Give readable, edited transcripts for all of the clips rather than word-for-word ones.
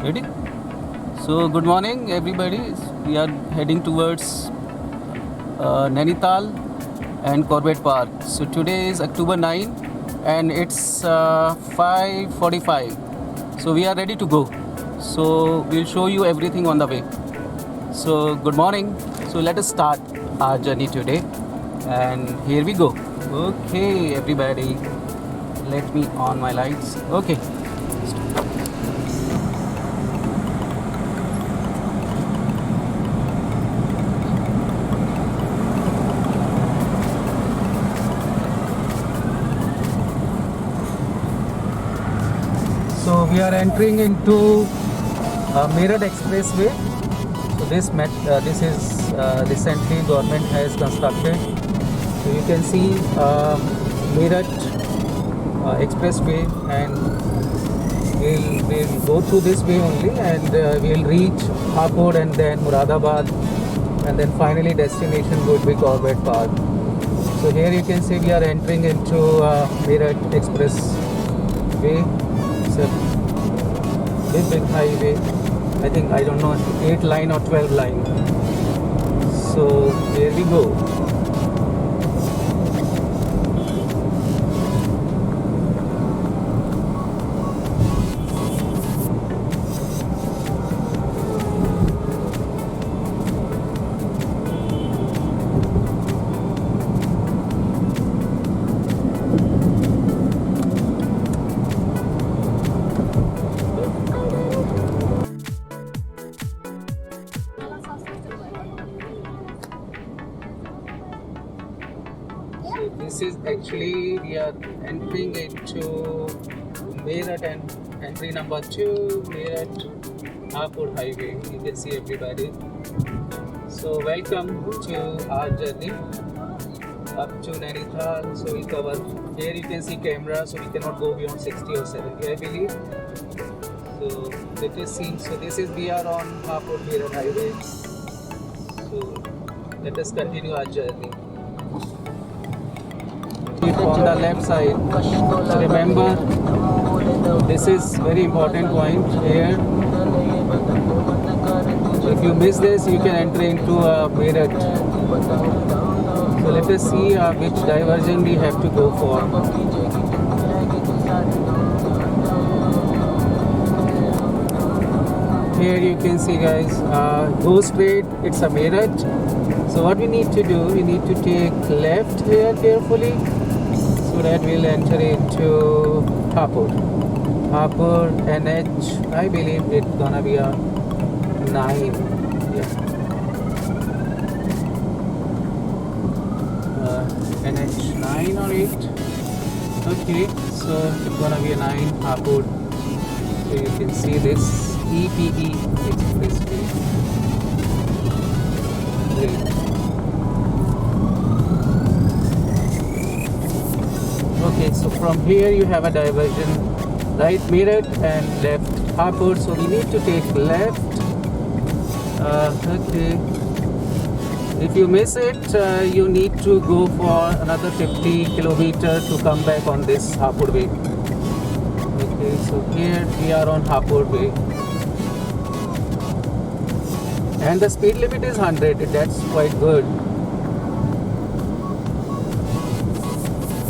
Ready? So, good morning, everybody. We are heading towards Nainital and Corbett Park. So, today is October 9 and it's 5:45. So, we are ready to go. So, we'll show you everything on the way. So, good morning. So, let us start our journey today. And here we go. Okay, everybody. Let me on my lights. Okay. So we are entering into Meerut Expressway. So this is recently government has constructed. So you can see Meerut Expressway, and we'll go through this way only, and we'll reach Hapur and then Muradabad, and then finally destination would be Corbett Park. So here you can see we are entering into Meerut Expressway. It's a big highway. I think, I don't know, 8 line or 12 line. So here we go. So this is actually, we are entering into Meerut and entry number 2, Meerut Hapur Highway. You can see everybody. So welcome to our journey up to Nainital. So we cover, here you can see camera, so we cannot go beyond 60 or 70, I believe. So let us see. So this is, we are on Hapur Meerut Highway. So let us continue our journey. On the left side, so remember, this is very important point here. So if you miss this, you can enter into Meerut. So let us see which diversion we have to go for. Here you can see, guys, go straight, it's a Meerut. So what we need to do, we need to take left here carefully, so that we'll enter into Hapur. Hapur NH, I believe it's gonna be a 9. Yeah. NH 9 or 8. Okay, so it's gonna be a 9 Hapur. So you can see this EPE Expressway. Great. Okay, so from here you have a diversion, right Meerut and left Hapur. So we need to take left. Okay. If you miss it, you need to go for another 50 kilometers to come back on this Hapur way. Okay, so here we are on Hapur way. And the speed limit is 100, that's quite good.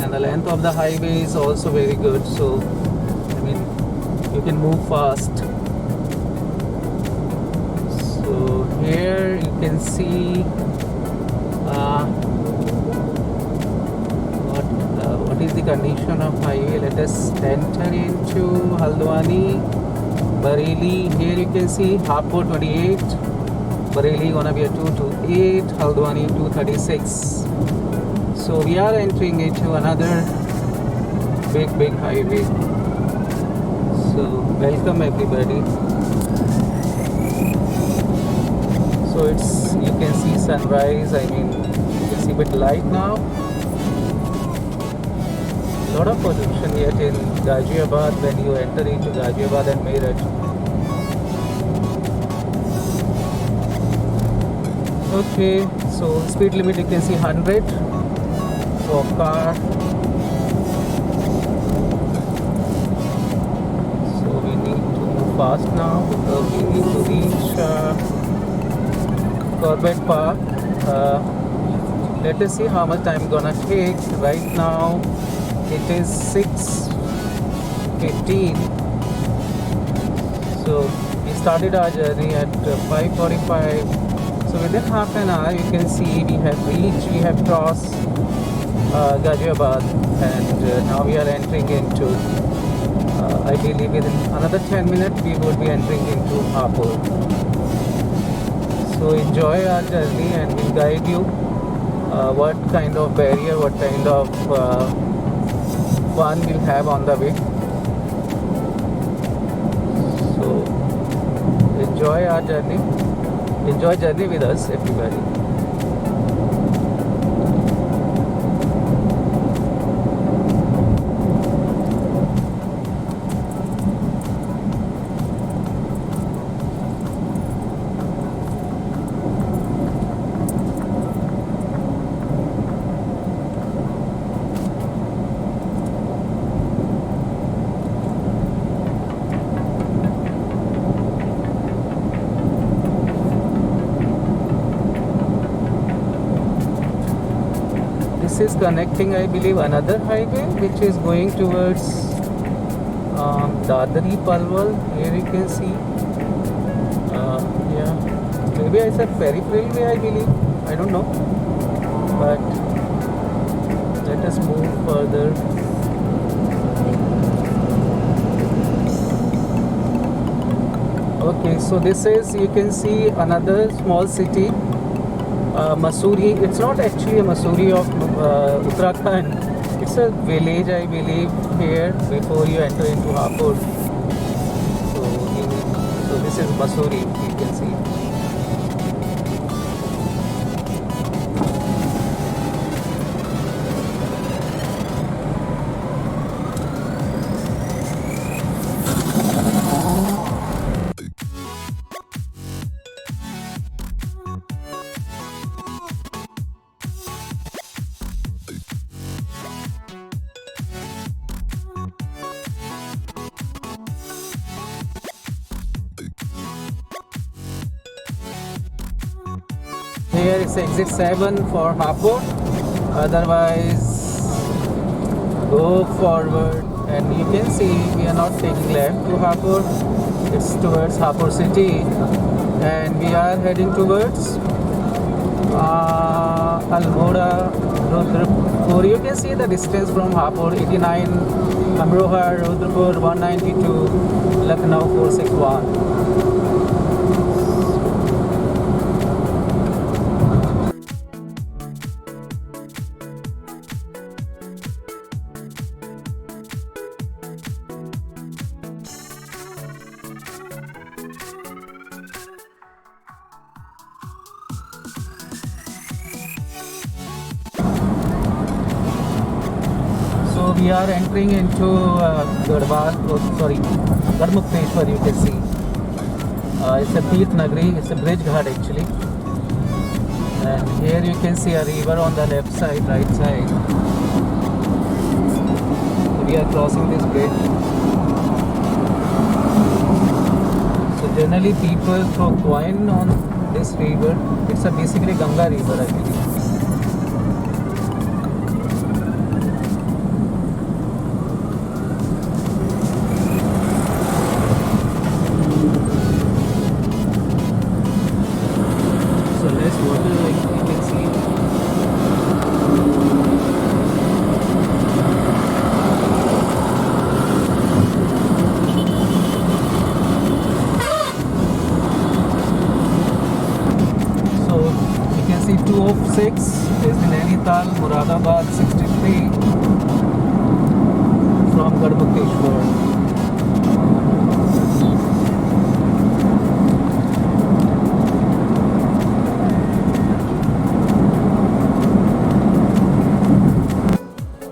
And the length of the highway is also very good, so I mean, you can move fast. So here you can see what is the condition of highway. Let us enter into Haldwani, Bareilly. Here you can see Hapur 28, Bareilly gonna be a 228, Haldwani 236. So we are entering into another big highway. So welcome everybody. So it's, you can see sunrise. I mean, you can see a bit light now. A lot of pollution yet in Ghaziabad when you enter into Ghaziabad and Meerut. Okay, so speed limit you can see 100 for car. So we need to move fast now because we need to reach Corbett Park. Let us see how much time gonna take. Right now it is 6:15. So we started our journey at 5:45. So within half an hour you can see we have crossed Ghaziabad, and now we are entering into I believe within another 10 minutes we will be entering into Hapur. So enjoy our journey and we'll guide you what kind of barrier, what kind of fun we'll have on the way. So enjoy our journey. Enjoy journey with us, everybody. This is connecting, I believe, another highway which is going towards Dadri Palwal. Here you can see. Yeah, maybe I said peripheral way, I believe. I don't know. But let us move further. Okay, so this is, you can see another small city. Mussoorie. It's not actually a Mussoorie of Uttarakhand. It's a village, I believe, here before you enter into Hapur. So this is Mussoorie, you can see. Here is exit 7 for Hapur. Otherwise, go forward, and you can see we are not taking left to Hapur. It's towards Hapur city, and we are heading towards Almora, Rudrapur. You can see the distance from Hapur 89, Amroha, Rudrapur 192, Lucknow 461. So we are entering into Garmukteshwar, you can see. It's a Teerth Nagari, it's a bridge ghat actually. And here you can see a river on the left side, right side. So we are crossing this bridge. So generally people throw coin on this river. It's a basically Ganga river, I believe. See 206 is in Nainital, Muradabad 63 from Garmukteshwar.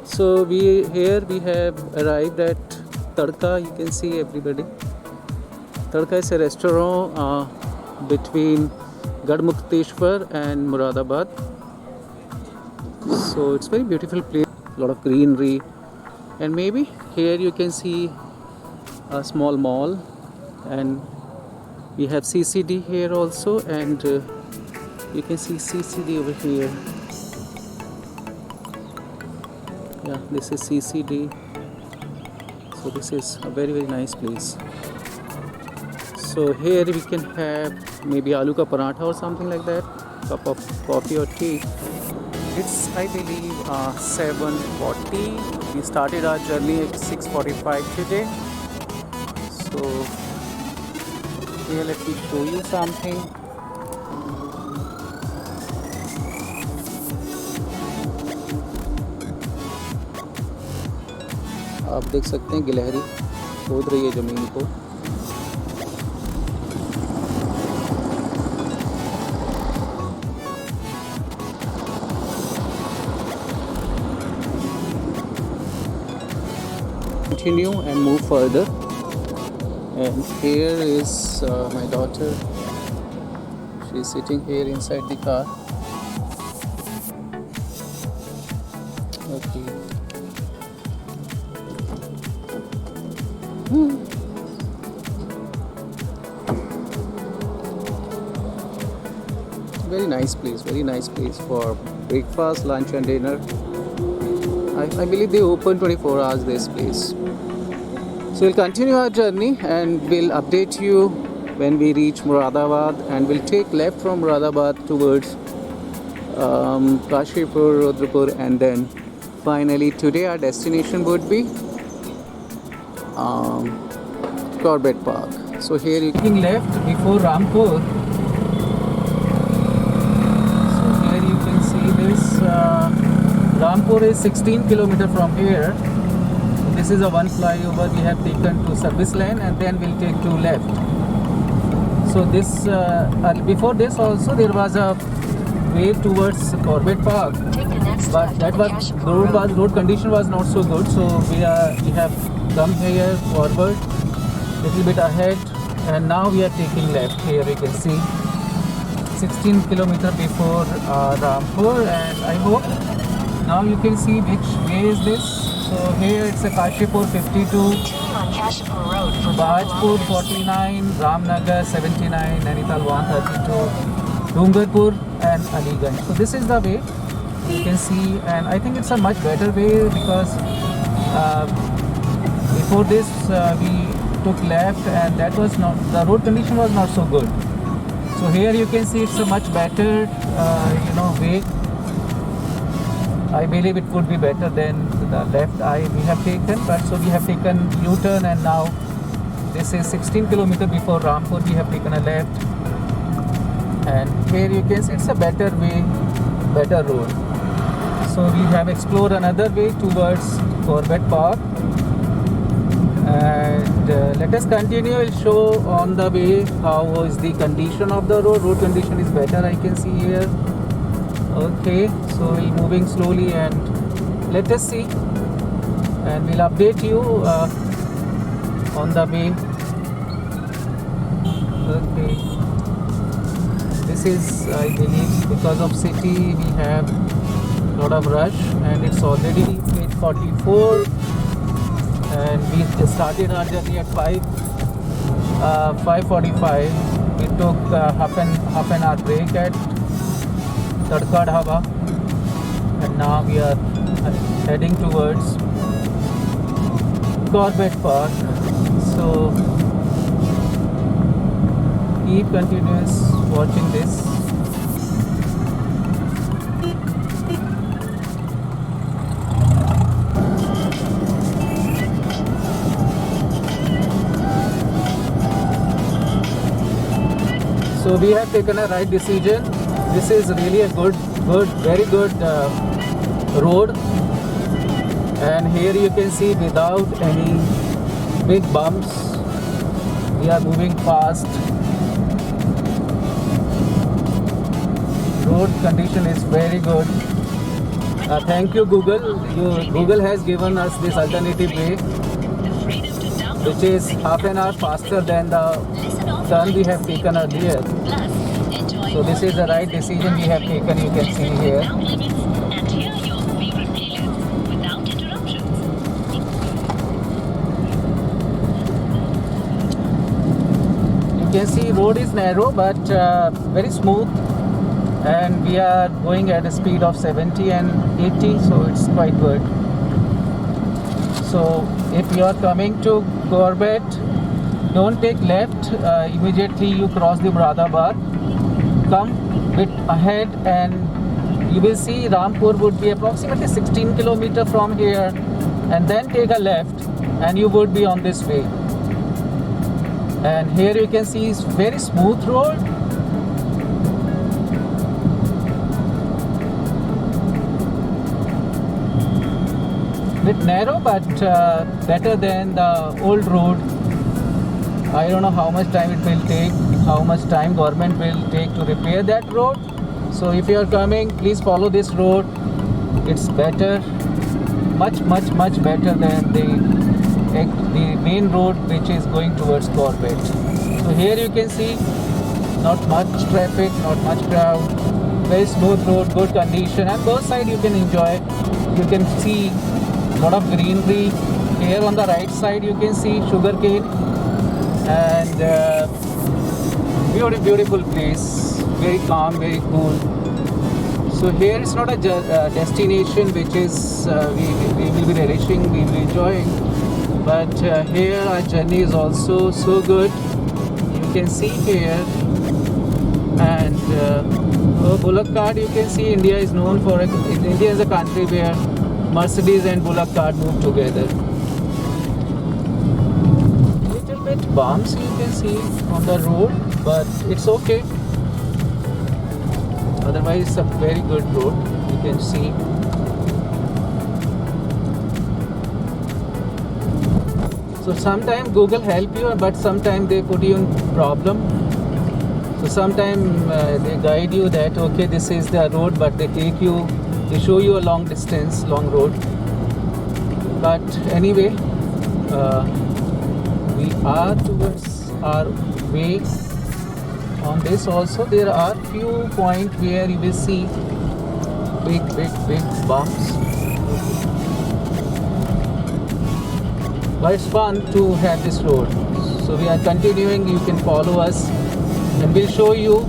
So we have arrived at Tadka. You can see everybody. Tadka is a restaurant between Garmukteshwar and Muradabad. So it's very beautiful place, a lot of greenery, and maybe here you can see a small mall and we have CCD here also, and you can see CCD over here. Yeah, this is CCD. So this is a very nice place. So here we can have maybe aloo ka paratha or something like that, cup of coffee or tea. It's I believe 7:40. We started our journey at 6:45 today. So here let me show you something. आप देख सकते हैं गिलहरी खोद रही है ज़मीन को. Continue and move further, and here is my daughter. She's sitting here inside the car. Okay. Very nice place for breakfast, lunch and dinner. I believe they open 24 hours this place. So we'll continue our journey and we'll update you when we reach Moradabad, and we'll take left from Moradabad towards Kashipur, Rudrapur, and then finally today our destination would be Corbett Park. So here you can left before Rampur. So here you can see this. Rampur is 16 kilometers from here. This is a one flyover we have taken to service lane, and then we'll take to left. So this before this also there was a way towards Corbett Park, but that was road condition was not so good. So we have come here forward little bit ahead, and now we are taking left. Here we can see 16 kilometers before Rampur, and I hope now you can see which way is this. So here it's a Kashipur 52, Bahajpur 49, Ramnagar 79, Nainital 132, Dungarpur and Aliganj. So this is the way you can see, and I think it's a much better way because before this we took left, and that was not, the road condition was not so good. So here you can see it's a much better way. I believe it would be better than the left we have taken, but so we have taken U-turn, and now this is 16 kilometers before Rampur. We have taken a left, and here you can see it's a better way, better road. So we have explored another way towards Corbett Park, and let us continue. I'll show on the way how is the condition of the road. Road condition is better, I can see here. Okay, so we're moving slowly, and let us see, and we'll update you on the way. Okay, this is, I believe, because of city we have lot of rush, and it's already 8:44, and we started our journey at 5:45. We took half an hour break at Tadka Dhaba, and now we are heading towards Corbett Park. So keep continuous watching this. So we have taken a right decision. This is really a very good road, and here you can see without any big bumps we are moving fast. Road condition is very good. Thank you Google. Google has given us this alternative way, which is half an hour faster than the turn we have taken earlier. So this is the right decision we have taken, you can see here. can see road is narrow but very smooth, and we are going at a speed of 70 and 80, so it's quite good. So if you are coming to Corbett, don't take left immediately you cross the Muradabad. Come bit ahead and you will see Rampur would be approximately 16 kilometers from here, and then take a left and you would be on this way. And here you can see it's very smooth road. Bit narrow but better than the old road. I don't know how much time it will take, how much time government will take to repair that road. So if you are coming, please follow this road. It's better, much better than the main road which is going towards Corbett. So here you can see not much traffic, not much crowd, very smooth road, good condition, and both sides you can enjoy. You can see lot of greenery. Here on the right side you can see sugarcane, and beautiful place, very calm, very cool. So here it's not a destination which is we will be relishing, we will be enjoying, but here our journey is also so good. You can see here, and Bullock cart you can see India is known for it. India is a country where Mercedes and Bullock cart move together. Little bit bumps you can see on the road, but it's okay. Otherwise it's a very good road, you can see. So sometimes Google help you, but sometimes they put you in problem. So sometimes they guide you that okay, this is the road, but they show you a long distance, long road. But anyway, we are towards our way. On this also there are few points where you will see big bumps, but it's fun to have this road. So we are continuing, you can follow us and we'll show you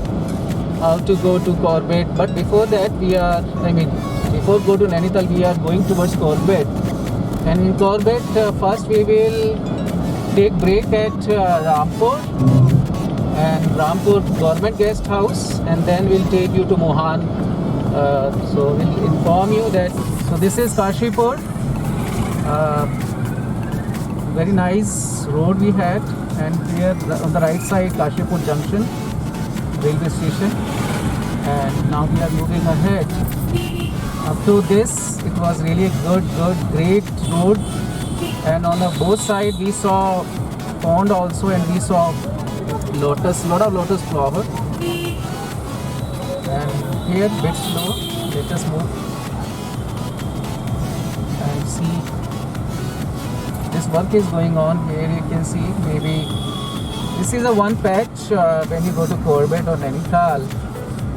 how to go to Corbett. But before that before go to Nainital, we are going towards Corbett, and in Corbett first we will take break at Rampur and Rampur Government Guest House, and then we'll take you to Mohan. So we'll inform you that, so this is Kashipur, very nice road we had, and here on the right side Kashipur Junction railway station, and now we are moving ahead. Up to this it was really a great road, and on the both sides we saw pond also, and we saw lot of lotus flower. And here bit slow, let us move and see. This work is going on. Here you can see, maybe this is a one patch when you go to Corbett or Nainital,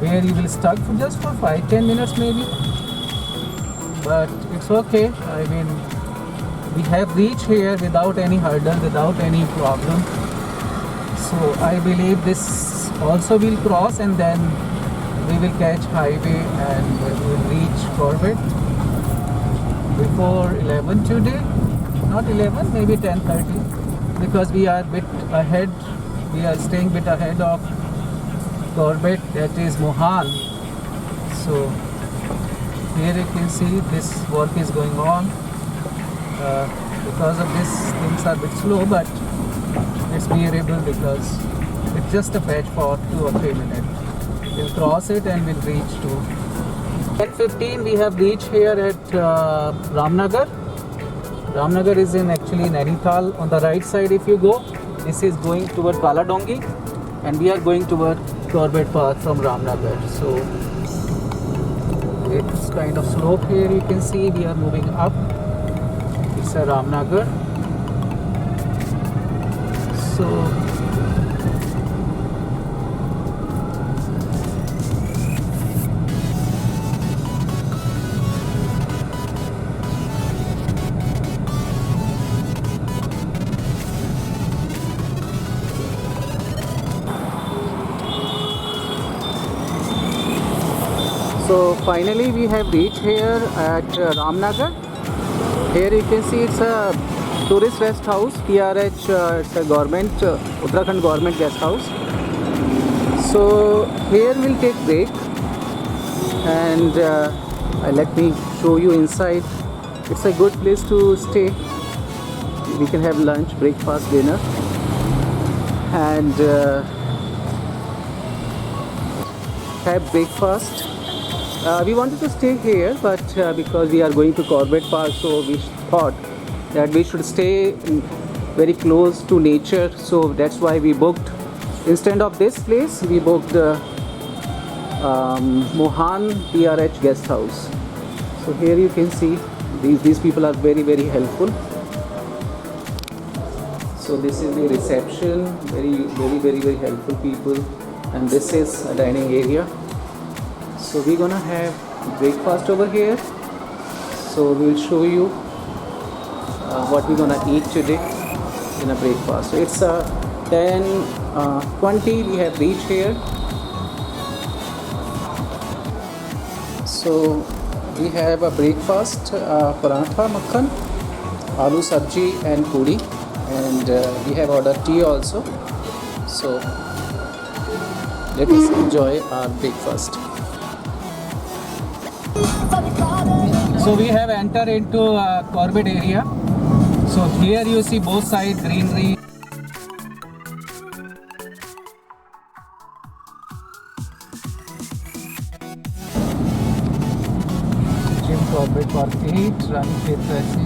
where you will stuck for just for 5-10 minutes maybe, but it's okay. We have reached here without any hurdle, without any problem. So I believe this also will cross, and then we will catch highway and we will reach Corbett before 11 today. Not 11, maybe 10:30, because we are bit ahead. We are staying bit ahead of Corbett, that is Mohan. So here you can see this work is going on. Because of this, things are a bit slow, but it's bearable because it's just a patch for 2 or 3 minutes. We'll cross it and we'll reach to 10:15. We have reached here at Ramnagar. Ramnagar is in actually Nainital. On the right side if you go, this is going toward Kaladongi, and we are going toward Corbett Path from Ramnagar. So it's kind of slope here, you can see we are moving up. It's a Ramnagar. So So finally we have reached here at Ramnagar. Here you can see it's a tourist rest house, TRH, it's a government, Uttarakhand government guest house. So here we'll take break and let me show you inside. It's a good place to stay. We can have lunch, breakfast, dinner, and have breakfast. We wanted to stay here, but because we are going to Corbett Park, so we thought that we should stay very close to nature. So that's why we booked, instead of this place, we booked Mohan TRH guest house. So here you can see these people are very helpful. So this is the reception, very helpful people, and this is a dining area. So we're gonna have breakfast over here. So we'll show you what we're gonna eat today in a breakfast. So it's 10:20 we have reached here. So we have a breakfast, paratha makhan, aloo sabji and puri, and we have ordered tea also. So let us enjoy our breakfast. So we have entered into Corbett area. So here you see both sides greenery. Jim Corbett Park 8, Rani Kshetra ऐसे.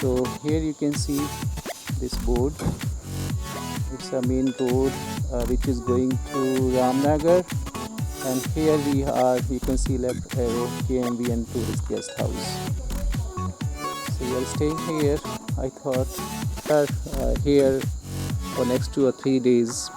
So here you can see this board. It's a main road which is going to Ramnagar, and here we are. You can see left arrow KMB and tourist guest house. So we are staying here. I thought here for next 2 or 3 days.